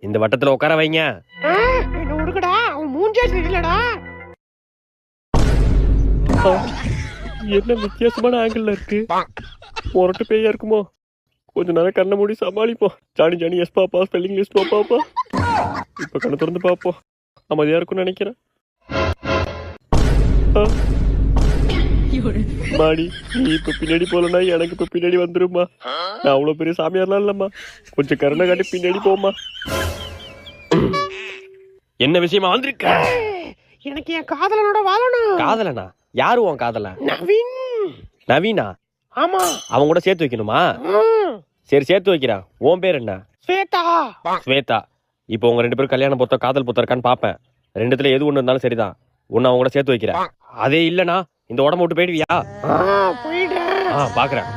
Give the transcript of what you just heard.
இந்த வட்டத்துல உட்கார வைங்க. என்ன உடுக்கடா, அவன் மூஞ்சே சரியில்லடா. என்ன வித்தியாசமான ஆங்கிள் இருக்கு. முரட்டு பேயா இருக்குமோ? கொஞ்ச நேரம் கண்ணை மூடி சமாளிப்போம். Johnny Johnny yes papa spelling list papa. இப்ப கண்ணை திறந்து பாப்போம். அமைதியா இருக்கும்னு நினைக்கிறேன். மாடி நீ இப்ப பின்னாடி போலனா எனக்கு இப்ப பின்னாடி வந்துருமா. நான் அவ்வளவு பெரிய சாமியார்லாம் இல்லம்மா. கொஞ்சம் கருணை காட்டி பின்னாடி போமா. என்ன விஷயமா வந்திருக்க? எனக்கு என் காதலனோட வாழணும். காதலனா? யாரு உன் காதலன்? நவீன். நவீனா? ஆமா. அவன் கூட சேர்த்து வைக்கணுமா? சரி சேர்த்து வைக்கிறான். உன் பேர் என்ன? ஸ்வேதா. ஸ்வேதா. இப்போ உங்க 2 பேரும் கல்யாணம் பொறுத்த காதல் பொறுத்த இருக்கான்னு பாப்பேன். 2த்துல எது ஒண்ணு இருந்தாலும் சரிதான். உன்னை அவங்க கூட சேர்த்து வைக்கிறேன். அதே இல்லனா இந்த உடம்பு விட்டு போயிடுவியா? போயிடுறேன். பாக்குறேன்.